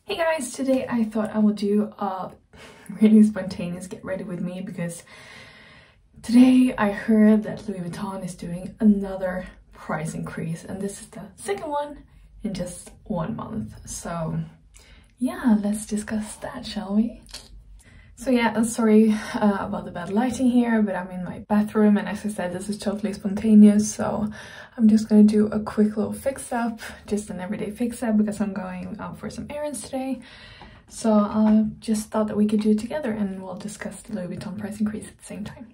Hey guys, today I thought I would do a really spontaneous get ready with me because today I heard that Louis Vuitton is doing another price increase and this is the second one in just 1 month. So yeah, let's discuss that, shall we? So yeah, I'm sorry about the bad lighting here, but I'm in my bathroom and as I said, this is totally spontaneous, so I'm just gonna do a quick little fix-up, just an everyday fix-up because I'm going out for some errands today. So I just thought that we could do it together and we'll discuss the Louis Vuitton price increase at the same time.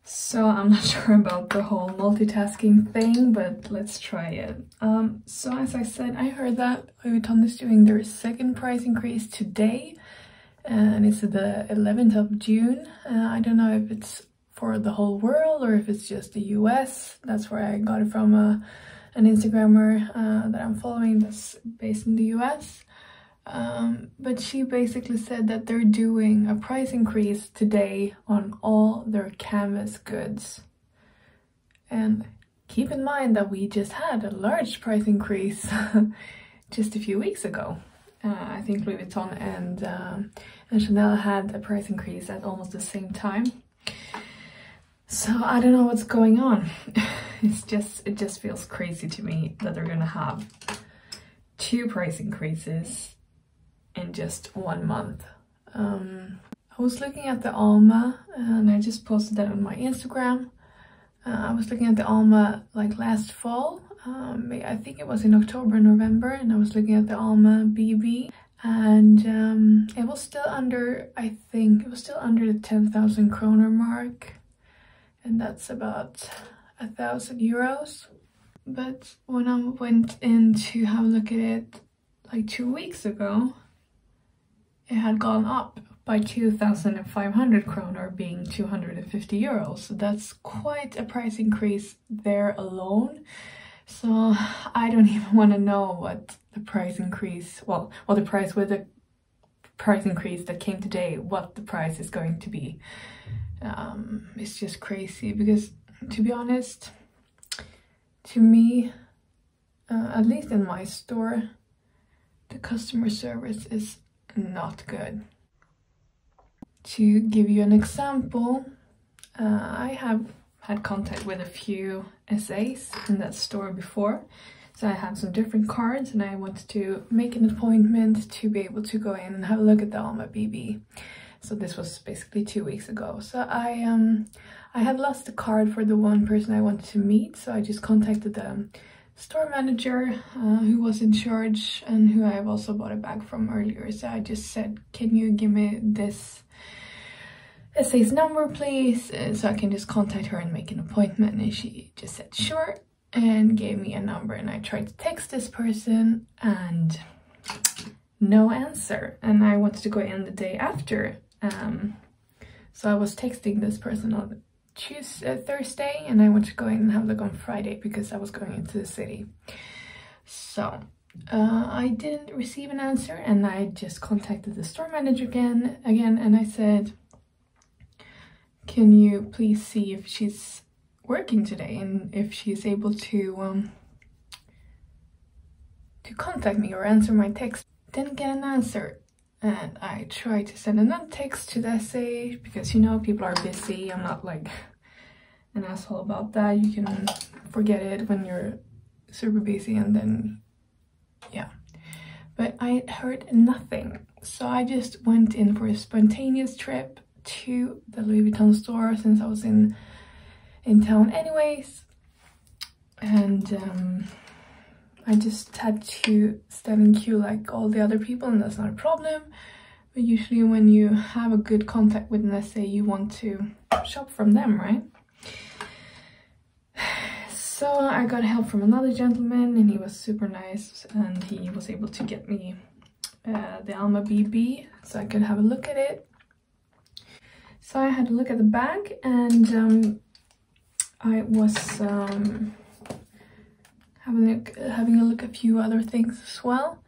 So I'm not sure about the whole multitasking thing, but let's try it. So as I said, I heard that Louis Vuitton is doing their second price increase today. And it's the 11th of June. I don't know if it's for the whole world or if it's just the US. That's where I got it from an Instagrammer that I'm following that's based in the US. But she basically said that they're doing a price increase today on all their canvas goods. And keep in mind that we just had a large price increase just a few weeks ago. I think Louis Vuitton and Chanel had a price increase at almost the same time. So I don't know what's going on. It just feels crazy to me that they're gonna have 2 price increases in just 1 month. I was looking at the Alma and I just posted that on my Instagram. I was looking at the Alma like last fall. I think it was in October, November, and I was looking at the Alma BB and it was still under, I think it was still under the 10,000 kroner mark, and that's about 1,000 euros. But when I went in to have a look at it like 2 weeks ago, it had gone up by 2,500 kroner, being 250 euros. So that's quite a price increase there alone. So I don't even want to know what the price increase, the price with the price increase that came today, what the price is going to be. It's just crazy because, to be honest, to me, at least in my store, the customer service is not good. To give you an example, I have had contact with a few SAs in that store before, so I have some different cards and I wanted to make an appointment to be able to go in and have a look at the Alma BB. So this was basically 2 weeks ago. So I had lost the card for the one person I wanted to meet, so I just contacted the store manager who was in charge and who I've also bought a bag from earlier. So I just said, can you give me this SA's number please, so I can just contact her and make an appointment, and she just said sure and gave me a number, and I tried to text this person and no answer, and I wanted to go in the day after, so I was texting this person on Thursday and I wanted to go in and have a look on Friday because I was going into the city. So I didn't receive an answer and I just contacted the store manager again and I said, can you please see if she's working today and if she's able to contact me or answer my text. Didn't get an answer, and I tried to send another text to the SA because, you know, people are busy. I'm not like an asshole about that. You can forget it when you're super busy, and then yeah. But I heard nothing, so I just went in for a spontaneous trip to the Louis Vuitton store since I was in town anyways, and I just had to stand in queue like all the other people, and that's not a problem, but usually when you have a good contact with an SA you want to shop from them, right? So I got help from another gentleman and he was super nice and he was able to get me the Alma BB so I could have a look at it. So I had a look at the bag and I was having a look at a few other things as well.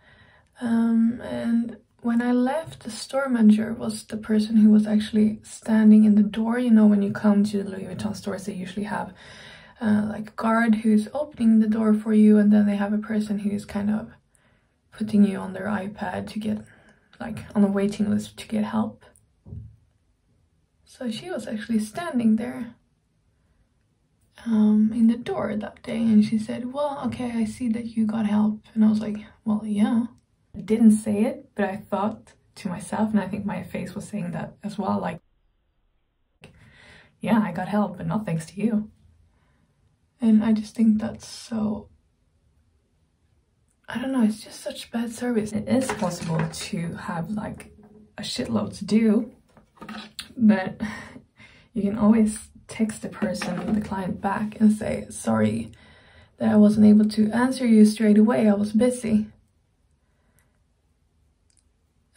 And when I left, the store manager was the person who was actually standing in the door. You know, when you come to the Louis Vuitton stores, they usually have like a guard who's opening the door for you, and then they have a person who's kind of putting you on their iPad to get, like, on a waiting list to get help. So she was actually standing there in the door that day, and she said, well, okay, I see that you got help. And I was like, well, yeah. I didn't say it, but I thought to myself, and I think my face was saying that as well, like, yeah, I got help, but not thanks to you. And I just think that's so, I don't know, it's just such bad service. It is possible to have like a shitload to do, but you can always text the person, the client, back and say, sorry that I wasn't able to answer you straight away, I was busy.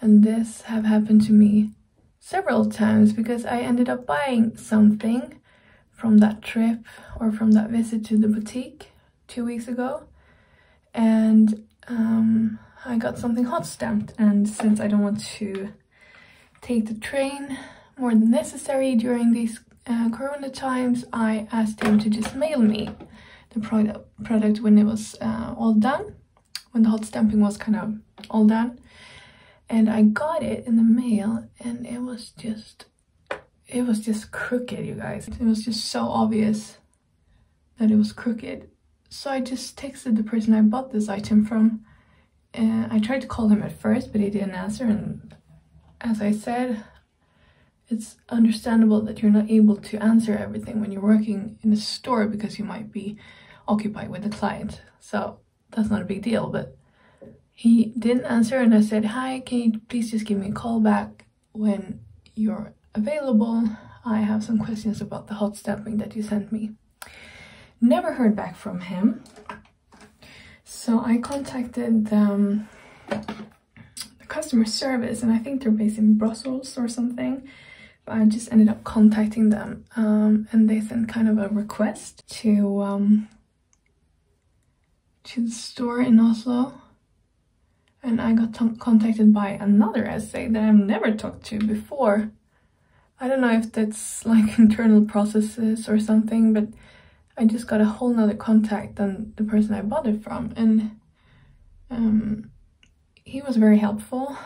And this have happened to me several times because I ended up buying something from that trip or from that visit to the boutique 2 weeks ago, and I got something hot stamped, and since I don't want to take the train more than necessary during these corona times, I asked him to just mail me the product when it was all done, when the hot stamping was kind of all done. And I got it in the mail, and it was just crooked, you guys. It was just so obvious that it was crooked. So I just texted the person I bought this item from. I tried to call him at first, but he didn't answer. And as I said, it's understandable that you're not able to answer everything when you're working in a store because you might be occupied with a client. So that's not a big deal, but he didn't answer, and I said, hi, can you please just give me a call back when you're available? I have some questions about the hot stamping that you sent me. Never heard back from him. So I contacted the customer service, and I think they're based in Brussels or something. But I just ended up contacting them, and they sent kind of a request to the store in Oslo. And I got contacted by another essay that I've never talked to before. I don't know if that's like internal processes or something, but I just got a whole nother contact than the person I bought it from. And he was very helpful.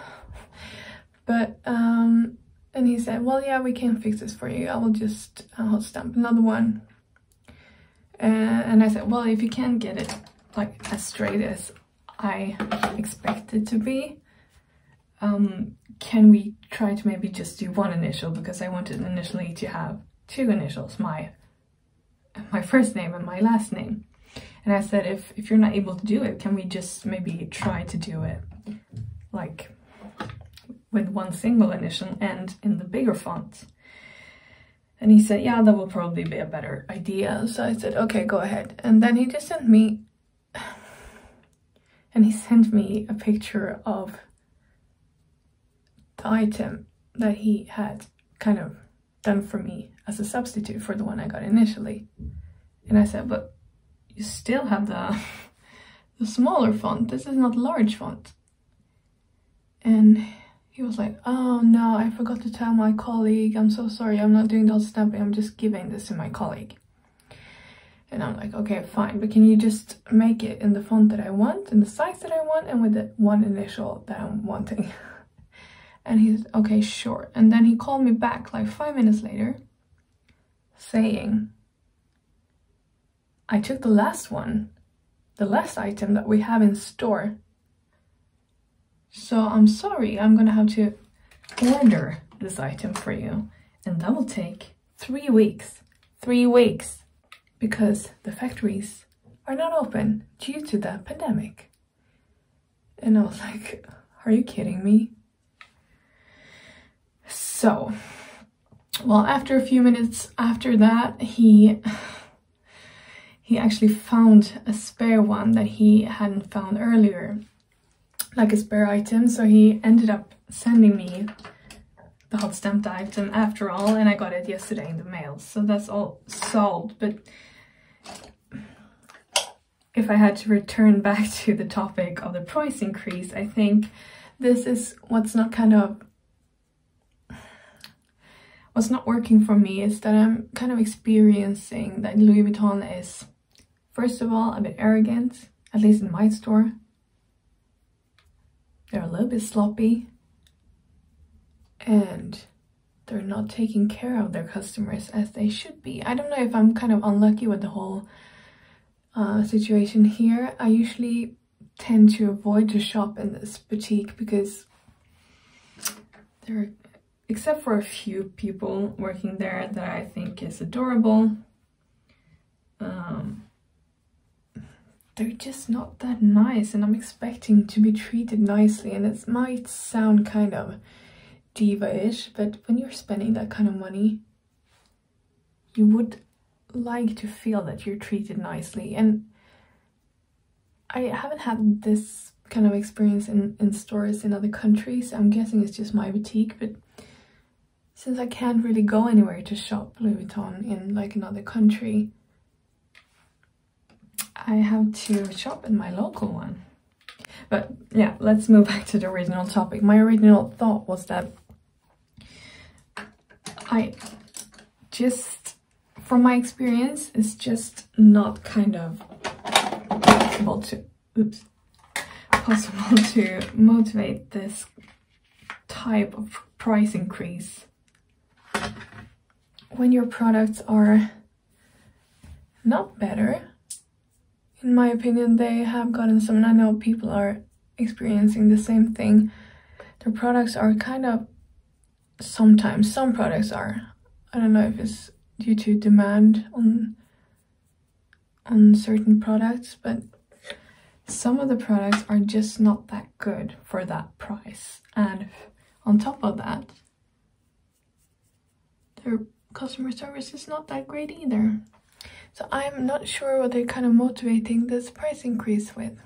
But, and he said, well, yeah, we can fix this for you. I will just hot stamp another one. And I said, well, if you can get it like as straight as I expect it to be, can we try to maybe just do one initial, because I wanted initially to have 2 initials, my first name and my last name. And I said, if you're not able to do it, can we just maybe try to do it like with 1 single initial and in the bigger font? And he said, yeah, that will probably be a better idea. So I said, okay, go ahead. And then he just sent me a picture of the item that he had kind of done for me as a substitute for the one I got initially. And I said, but you still have the smaller font. This is not large font. And he was like, oh no, I forgot to tell my colleague. I'm so sorry, I'm not doing the hot stamping. I'm just giving this to my colleague. And I'm like, okay, fine, but can you just make it in the font that I want, in the size that I want, and with the 1 initial that I'm wanting? And he's, okay, sure. And then he called me back like 5 minutes later, saying, I took the last one, the last item that we have in store. So I'm sorry, I'm gonna have to order this item for you. And that will take 3 weeks. 3 weeks. Because the factories are not open due to the pandemic. And I was like, are you kidding me? So, well, after a few minutes after that, he actually found a spare one that he hadn't found earlier, like a spare item. So he ended up sending me the hot stamped item after all, and I got it yesterday in the mail. So that's all solved. But if I had to return back to the topic of the price increase, I think this is what's not working for me, is that I'm kind of experiencing that Louis Vuitton is, first of all, a bit arrogant, at least in my store. they're a little bit sloppy, and they're not taking care of their customers as they should be. I don't know if I'm kind of unlucky with the whole situation here. I usually tend to avoid to shop in this boutique because there, except for a few people working there that I think is adorable, they're just not that nice, and I'm expecting to be treated nicely, and it might sound kind of diva-ish, but when you're spending that kind of money, you would like to feel that you're treated nicely. And I haven't had this kind of experience in stores in other countries. I'm guessing it's just my boutique, but since I can't really go anywhere to shop Louis Vuitton in like another country, I have to shop in my local one. But yeah, let's move back to the original topic. My original thought was that I just, from my experience, it's just not kind of possible to motivate this type of price increase when your products are not better. In my opinion, they have gotten some, and I know people are experiencing the same thing. Their products are kind of, sometimes some products are, I don't know if it's due to demand on certain products, but some of the products are just not that good for that price. And on top of that, their customer service is not that great either. So I'm not sure what they're kind of motivating this price increase with.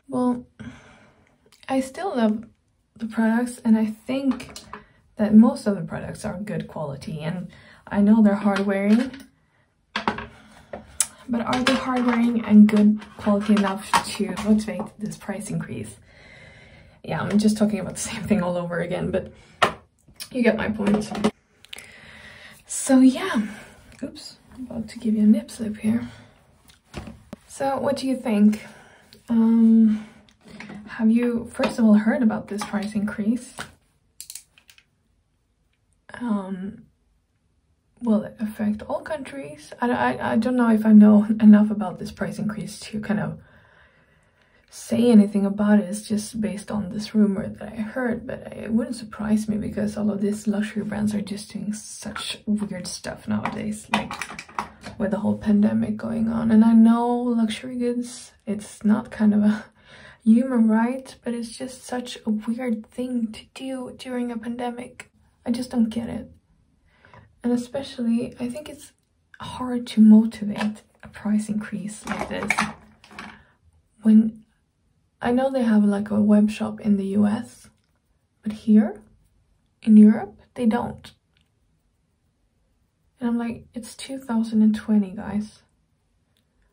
Well, I still love the products, and I think that most of the products are good quality, and I know they're hard wearing, but are they hard wearing and good quality enough to motivate this price increase? Yeah, I'm just talking about the same thing all over again, but you get my point. So yeah, oops. About to give you a nip slip here. So what do you think? Have you first of all heard about this price increase? Will it affect all countries? I don't know if I know enough about this price increase to kind of say anything about it. It's just based on this rumor that I heard, but it wouldn't surprise me because all of these luxury brands are just doing such weird stuff nowadays, like with the whole pandemic going on. And I know luxury goods, it's not kind of a human right, but it's just such a weird thing to do during a pandemic. I just don't get it. And especially, I think it's hard to motivate a price increase like this when I know they have like a web shop in the US, but here in Europe, they don't. And I'm like, it's 2020, guys.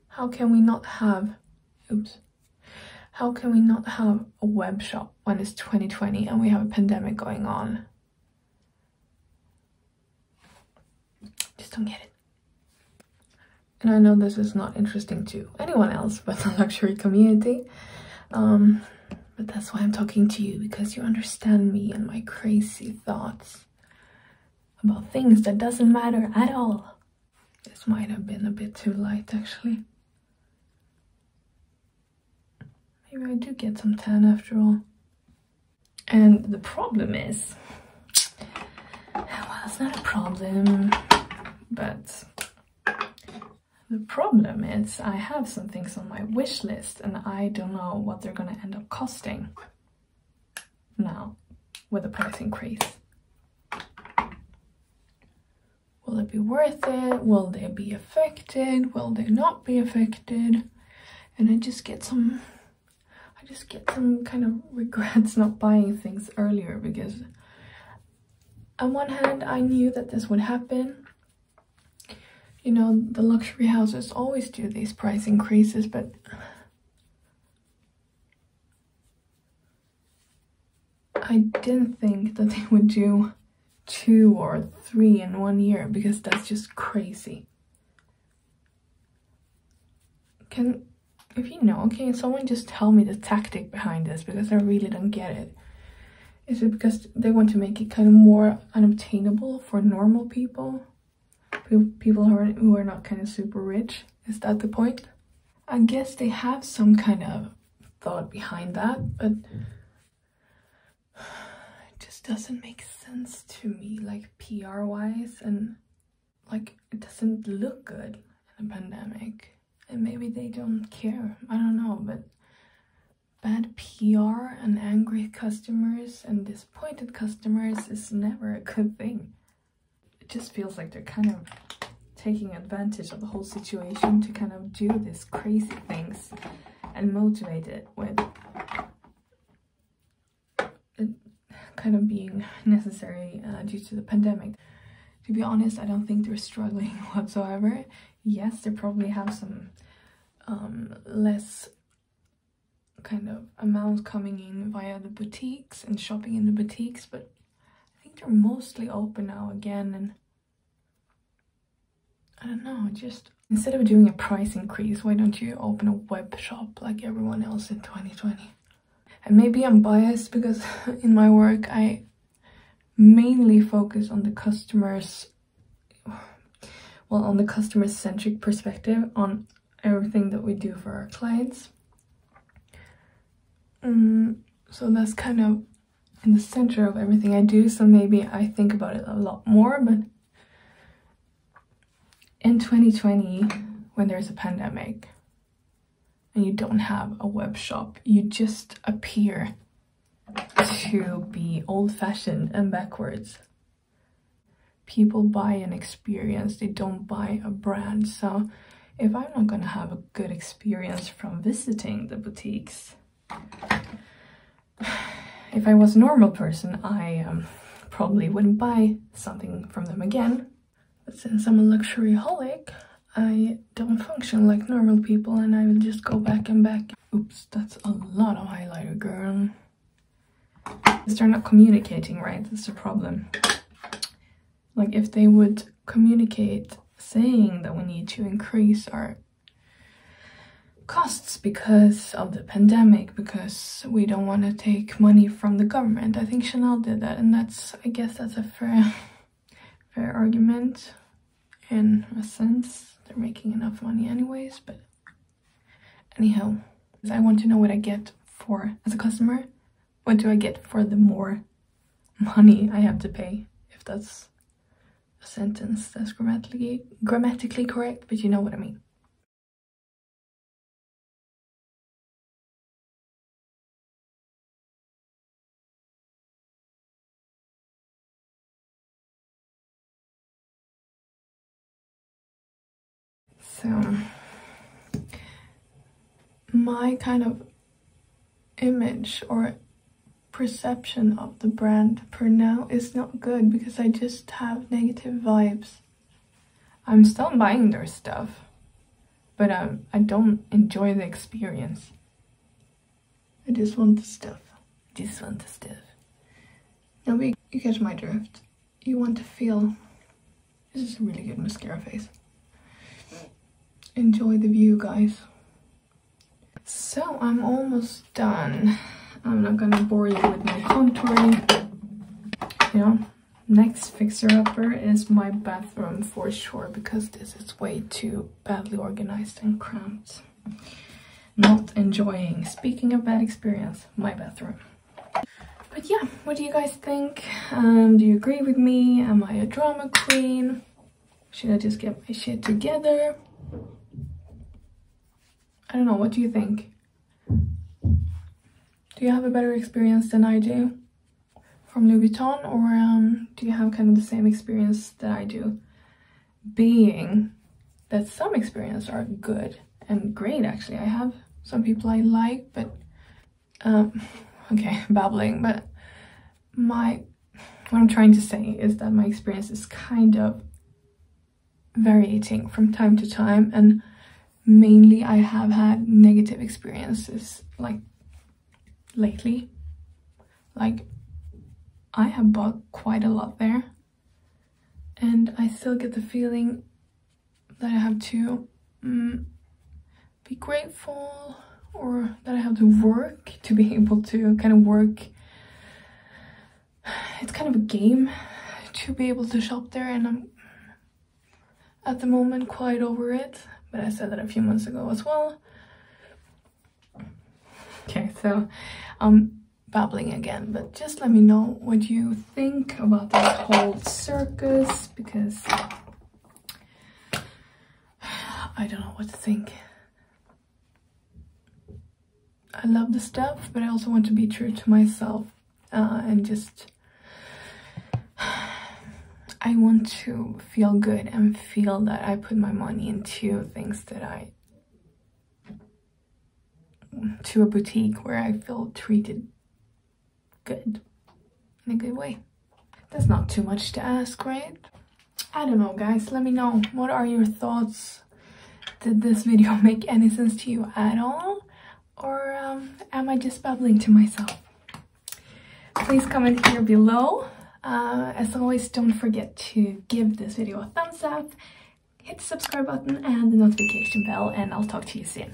How can we not have, how can we not have a web shop when it's 2020 and we have a pandemic going on? Just don't get it. And I know this is not interesting to anyone else but the luxury community. But that's why I'm talking to you, because you understand me and my crazy thoughts about things that doesn't matter at all. This might have been a bit too light, actually. Maybe I do get some tan after all. And the problem is, well, it's not a problem, but the problem is I have some things on my wish list and I don't know what they're gonna end up costing now with the price increase. Will it be worth it? Will they be affected? Will they not be affected? And I just get some kind of regrets not buying things earlier, because on one hand I knew that this would happen. You know, the luxury houses always do these price increases, but I didn't think that they would do 2 or 3 in 1 year, because that's just crazy. if you know, can someone just tell me the tactic behind this, because I really don't get it. Is it because they want to make it kind of more unobtainable for normal people? People who are not kind of super rich? Is that the point? I guess they have some kind of thought behind that, but it just doesn't make sense to me, like PR wise, and like it doesn't look good in a pandemic. And maybe they don't care, I don't know, but bad PR and angry customers and disappointed customers is never a good thing. It just feels like they're kind of taking advantage of the whole situation to kind of do these crazy things and motivate it with it kind of being necessary due to the pandemic. To be honest, I don't think they're struggling whatsoever. Yes, they probably have some less kind of amount coming in via the boutiques and shopping in the boutiques, but I think they're mostly open now again. And I don't know, just instead of doing a price increase, why don't you open a web shop like everyone else in 2020? And maybe I'm biased because in my work I mainly focus on the customers, well, on the customer-centric perspective on everything that we do for our clients. So that's kind of in the center of everything I do, so maybe I think about it a lot more. But in 2020, when there's a pandemic and you don't have a web shop, you just appear to be old-fashioned and backwards. People buy an experience, they don't buy a brand. So if I'm not gonna have a good experience from visiting the boutiques, if I was a normal person, I probably wouldn't buy something from them again. But since I'm a luxury-holic, I don't function like normal people, and I will just go back and back. Oops, that's a lot of highlighter, girl. Because they're not communicating right, that's the problem. Like, if they would communicate saying that we need to increase our costs because of the pandemic, because we don't want to take money from the government. I think Chanel did that, and I guess that's a fair argument in a sense. They're making enough money anyways, but anyhow, I want to know what I get for, as a customer, what do I get for the more money I have to pay, if that's a sentence that's grammatically correct, but you know what I mean. So my kind of image or perception of the brand per now is not good, because I just have negative vibes. I'm still buying their stuff, but I don't enjoy the experience. I just want the stuff. Now you catch my drift. You want to feel. This is a really good mascara face. Enjoy the view, guys. So I'm almost done. I'm not gonna bore you with my contouring. You know, next fixer-upper is my bathroom for sure, because this is way too badly organized and cramped. Not enjoying. Speaking of bad experience, my bathroom. But yeah, what do you guys think? Do you agree with me? Am I a drama queen? Should I just get my shit together? I don't know, what do you think? Do you have a better experience than I do from Louis Vuitton, or do you have kind of the same experience that I do? Being that some experiences are good and great, actually. I have some people I like, but okay, babbling, but what I'm trying to say is that my experience is kind of varying from time to time, and mainly I have had negative experiences, like lately. Like, I have bought quite a lot there, and I still get the feeling that I have to be grateful, or that I have to work to be able to kind of work. It's kind of a game to be able to shop there, and I'm at the moment quite over it, but I said that a few months ago as well. Okay, so I'm babbling again, but just let me know what you think about this whole circus, because I don't know what to think. I love the stuff, but I also want to be true to myself, and just I want to feel good and feel that I put my money into things that to a boutique where I feel treated good, in a good way. That's not too much to ask, right? I don't know, guys, let me know. What are your thoughts? Did this video make any sense to you at all? Or am I just babbling to myself? Please comment here below. As always, don't forget to give this video a thumbs up, hit the subscribe button and the notification bell, and I'll talk to you soon.